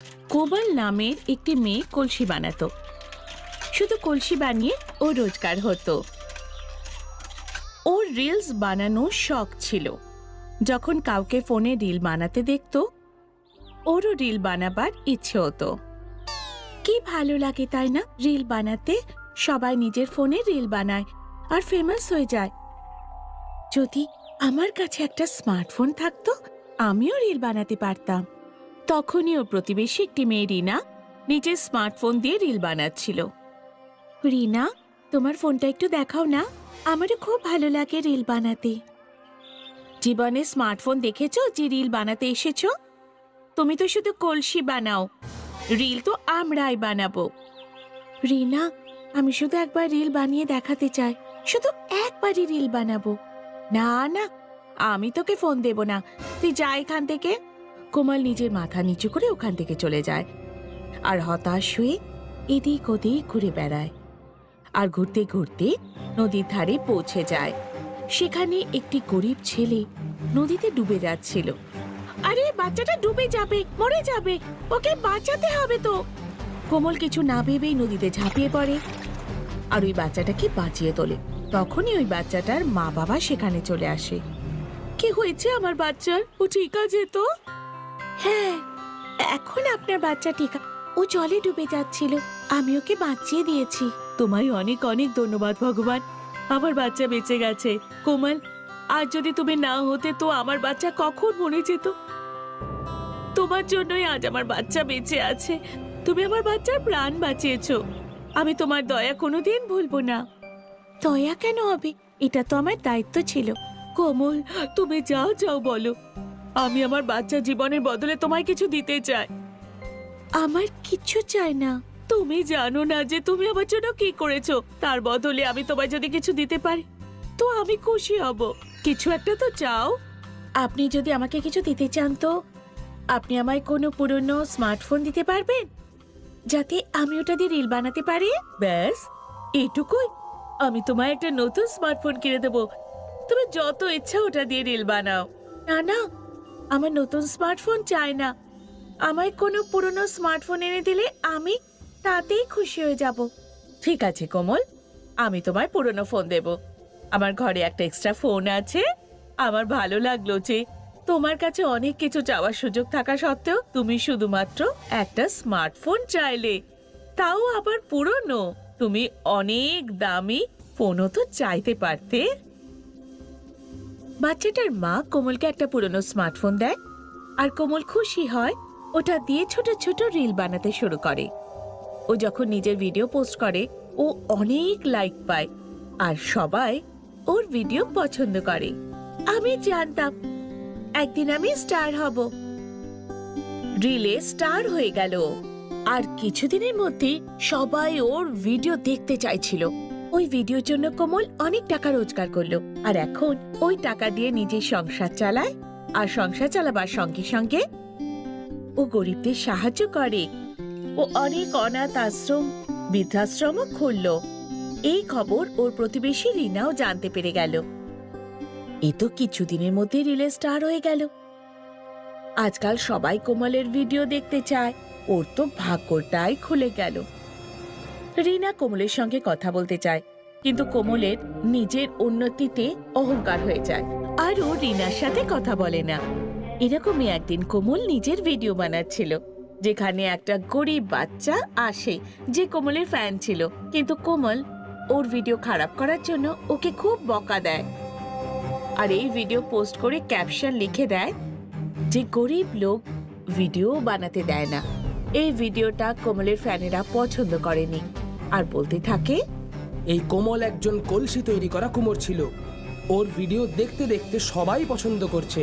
কোমল নামের একটি মেয়ে কলসি বানাতো। শুধু কলসি বানিয়ে ও রোজগার হতো। ওর রিলস বানানোর শখ ছিল। যখন কাউকে ফোনে রিল বানাতে দেখত, ওরও রিল বানাবার ইচ্ছে হতো। কি ভালো লাগে তাই না রিল বানাতে? সবাই নিজের ফোনে রিল বানায় আর ফেমাস হয়ে যায়। যদি আমার কাছে একটা স্মার্টফোন থাকতো, আমিও রিল বানাতে পারতাম। তখনই ওর প্রতিবেশী একটি মেয়ে রিনা নিজের স্মার্টফোন দিয়ে রিল বানাচ্ছিল। রিনা, তোমার ফোনটা একটু দেখাও না, আমারও খুব ভালো লাগে রিল বানাতে। জীবনে স্মার্টফোন দেখেছো যে রিল বানাতে এসেছো? তুমি তো শুধু কলসি বানাও, রিল তো আমরাই বানাবো। রিনা, আমি শুধু একবার রিল বানিয়ে দেখাতে চাই, শুধু একবারই রিল বানাবো। না না, আমি তোকে ফোন দেব না, তুই যা এখান থেকে। কোমল নিজের মাথা নিচু করে ওখান থেকে চলে যায় আর হতাশ হয়ে এদিক ওদিক ঘুরে বেড়ায়। আর ঘুরতে ঘুরতে নদীর ধারে পৌঁছে যায়। সেখানে একটি গরিব ছেলে নদীতে ডুবে যাচ্ছিল। আরে বাচ্চাটা ডুবে যাবে, মরে যাবে, ওকে বাঁচাতে হবে তো। কোমল কিছু না ভেবেই নদীতে ঝাঁপিয়ে পড়ে আর ওই বাচ্চাটাকে বাঁচিয়ে তোলে। তখনই ওই বাচ্চাটার মা বাবা সেখানে চলে আসে। কি হয়েছে আমার বাচ্চার? ও ঠিক আছে তো? হ্যাঁ, এখন আপনার বাচ্চা ঠিক। ও জলে ডুবে যাচ্ছিল, আমি ওকে বাঁচিয়ে দিয়েছি। তোমায় অনেক অনেক ধন্যবাদ ভগবান, আমার বাচ্চা বেঁচে গেছে। কোমল, আর যদি তুমি না হতে তো আমার বাচ্চা কখন মরে যেত। তোমার জন্যই আজ আমার বাচ্চা বেঁচে আছে। তুমি আমার বাচ্চার প্রাণ বাঁচিয়েছো। আমি তোমার দয়া কোনোদিন ভুলবো না। দয়া কেন হবে? এটা তো আমার দায়িত্ব ছিল। কোমল, তুমি যাও যাও বলো, আমি আমার বাচ্চা জীবনের বদলে তোমায় কিছু দিতে চাই। আমার কিছু চাই না। তুমি জানো না যে তুমি আমার জন্য কি করেছো। তার বদলে আমি তোমায় যদি কিছু দিতে পারি তো আমি খুশি হব। কিছু একটা তো চাও। আপনি যদি আমাকে কিছু দিতে চান তো আপনি আমায় কোনো পুরনো স্মার্টফোন দিতে পারবেন, যাতে আমি ওটা দিয়ে রিল বানাতে পারি। ব্যাস এইটুকুই। আমি তোমায় একটা নতুন স্মার্টফোন কিনে দেবো, তুমি যত ইচ্ছা ওটা দিয়ে রিল বানাও। না না, আমার নতুন স্মার্টফোন চাই না। আমায় কোনো পুরনো স্মার্টফোন এনে দিলে আমি তাতেই খুশি হয়ে যাব। ঠিক আছে কোমল, আমি তোমায় পুরনো ফোন দেব। আমার ঘরে একটা এক্সট্রা ফোন আছে। আমার ভালো লাগলো যে তোমার কাছে অনেক কিছু চাওয়ার সুযোগ থাকা সত্ত্বেও তুমি শুধুমাত্র একটা স্মার্টফোন চাইলে, তাও আবার পুরনো। তুমি অনেক দামি ফোনও তো চাইতে পারতে। বাচ্চাটার মা কোমলকে একটা পুরনো স্মার্টফোন দেয় আর কোমল খুশি হয়। ওটা দিয়ে ছোট ছোট রিল বানাতে শুরু করে। ও যখন নিজের ভিডিও পোস্ট করে ও অনেক লাইক পায় আর সবাই ওর ভিডিও পছন্দ করে। আমি জানতাম একদিন আমি স্টার হব। রিলে স্টার হয়ে গেল আর কিছুদিনের মধ্যে সবাই ওর ভিডিও দেখতে চাইছিল। ওই ভিডিওর জন্য কোমল অনেক টাকা রোজগার করলো আর এখন ওই টাকা দিয়ে নিজের সংসার চালায়। আর সংসার চালাবার সঙ্গে সঙ্গে ও গরিবদের সাহায্য করে। ও অনেক অনাথ আশ্রম, বৃদ্ধাশ্রমও খুলল। এই খবর ওর প্রতিবেশী রিনাও জানতে পেরে গেল। এ তো কিছুদিনের মধ্যে রিলে স্টার হয়ে গেল। আজকাল সবাই কোমলের ভিডিও দেখতে চায়। ওর তো ভাগ্যটাই খুলে গেল। রিনা কোমলের সঙ্গে কথা বলতে চায়, কিন্তু কোমলের নিজের উন্নতিতে অহংকার হয়ে যায় আর ও রিনার সাথে কথা বলে না। এরকমই একদিন কোমল নিজের ভিডিও বানাচ্ছিল, যেখানে একটা গরিব বাচ্চা আসে যে কোমলের ফ্যান ছিল, কিন্তু কোমল ওর ভিডিও খারাপ করার জন্য ওকে খুব বকা দেয় আর এই ভিডিও পোস্ট করে ক্যাপশন লিখে দেয় যে গরিব লোক ভিডিও বানাতে দেয় না। এই ভিডিওটা কোমলের ফ্যানেরা পছন্দ করেনি আর বলতে থাকে, এই কোমল একজন কলসি তৈরি করা কুমোর ছিল। ওর ভিডিও দেখতে দেখতে সবাই পছন্দ করছে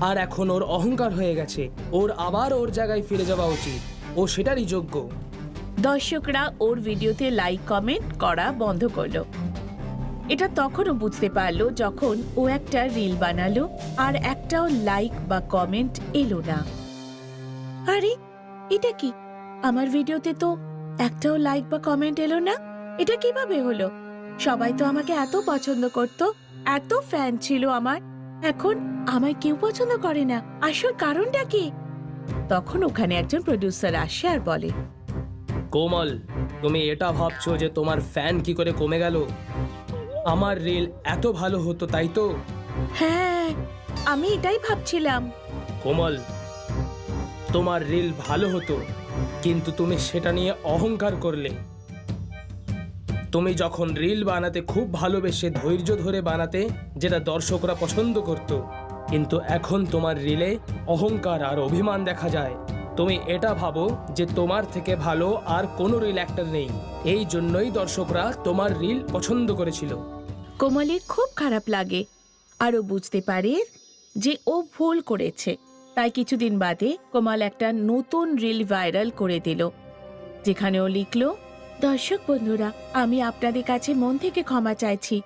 আর এখন ওর অহংকার হয়ে গেছে। ওর আবার ওর জায়গায় ফিরে যাওয়া উচিত, ও সেটারই যোগ্য। দর্শকরা ওর ভিডিওতে লাইক কমেন্ট করা বন্ধ করলো। এটা তখনও বুঝতে পারলো যখন ও একটা রিল বানালো আর একটাও লাইক বা কমেন্ট এলো না। আরে এটা কি? আমার ভিডিওতে তো একটাও লাইক বা কমেন্ট এলো না। এটা কিভাবে হলো? সবাই তো আমাকে এত পছন্দ করতো, এত ফ্যান ছিল আমার, এখন আমায় কেউ পছন্দ করে না। আসল কারণটা কি? তখন ওখানে একজন প্রডিউসার আসে আর বলে, কোমল, তুমি এটা ভাবছো যে তোমার ফ্যান কি করে কমে গেল? আমার রিল এত ভালো হতো তাই তো? হ্যাঁ, আমি এটাই ভাবছিলাম। কোমল, তোমার রিল ভালো হতো, কিন্তু তুমি সেটা নিয়ে অহংকার করলে। তুমি যখন রিল বানাতে খুব ভালোবেসে ধৈর্য ধরে বানাতে, যেটা দর্শকরা পছন্দ করত, কিন্তু এখন তোমার রিলে অহংকার আর অভিমান দেখা যায়। তুমি এটা ভাবো যে তোমার থেকে ভালো আর কোনো রিল অ্যাক্টর নেই, এই জন্যই দর্শকরা তোমার রিল পছন্দ করেছিল। কোমলের খুব খারাপ লাগে আর ও বুঝতে পারে যে ও ভুল করেছে। তাই কিছুদিন বাদে কোমল একটা নতুন রিল ভাইরাল করে দিল, যেখানে ও লিখল, দর্শক বন্ধুরা, আমি আপনাদের কাছে মন থেকে ক্ষমা চাইছি।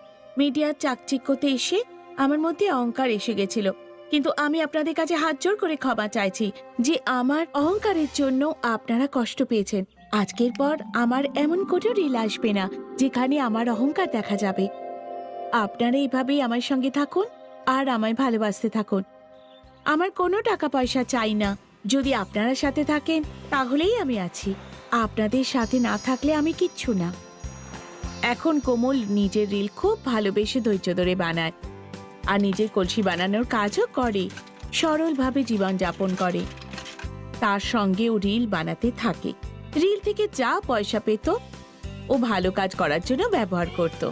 মিডিয়ার চাকচিক্যতে এসে আমার মধ্যে অহংকার এসে গেছিল, কিন্তু আমি আপনাদের কাছে হাত জোড় করে ক্ষমা চাইছি যে আমার অহংকারের জন্য আপনারা কষ্ট পেয়েছেন। আজকের পর আমার এমন কোনো রিল আসবে না যেখানে আমার অহংকার দেখা যাবে। আপনারা এইভাবেই আমার সঙ্গে থাকুন আর আমায় ভালোবাসতে থাকুন। আমার কোনো টাকা পয়সা চাই না। যদি আপনারা সাথে থাকেন তাহলেই আমি আছি, আপনাদের সাথে না থাকলে আমি কিচ্ছু না। এখন কোমল নিজের রিল খুব ভালোবেসে ধৈর্য ধরে বানায় আর নিজের কলসি বানানোর কাজও করে, সরলভাবে জীবনযাপন করে। তার সঙ্গে ও রিল বানাতে থাকে। রিল থেকে যা পয়সা পেত ও ভালো কাজ করার জন্য ব্যবহার করত।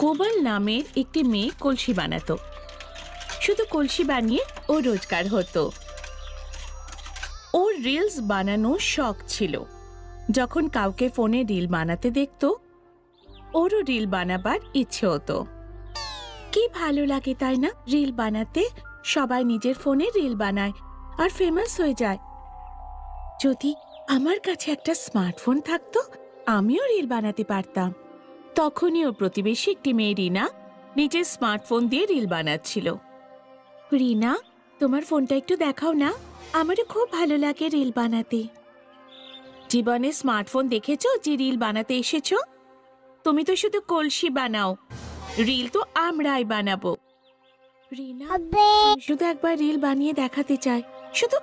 কোমল নামের একটি মেয়ে কলসি বানাতো। শুধু কলসি বানিয়ে ও রোজগার হতো। ওর রিলস বানানোর শখ ছিল। যখন কাউকে ফোনে রিল বানাতে দেখতো, ওরও রিল বানাবার ইচ্ছে হতো। কি ভালো লাগে তাই না রিল বানাতে? সবাই নিজের ফোনে রিল বানায় আর ফেমাস হয়ে যায়। যদি আমার কাছে একটা স্মার্টফোন থাকতো, আমিও রিল বানাতে পারতাম। তখনই ওর প্রতিবেশী একটি মেয়ে রিনা নিজের স্মার্টফোন দিয়ে রিল বানাচ্ছিল। রিনা, তোমার ফোনটা একটু দেখাও না, আমারও খুব ভালো লাগে রিল বানাতে। জীবনে স্মার্টফোন দেখেছো যে রিল বানাতে এসেছো? তুমি তো শুধু কলসি বানাও, রিল তো আমরাই বানাবো। রিনা, শুধু একবার রিল বানিয়ে দেখাতে চাই, শুধু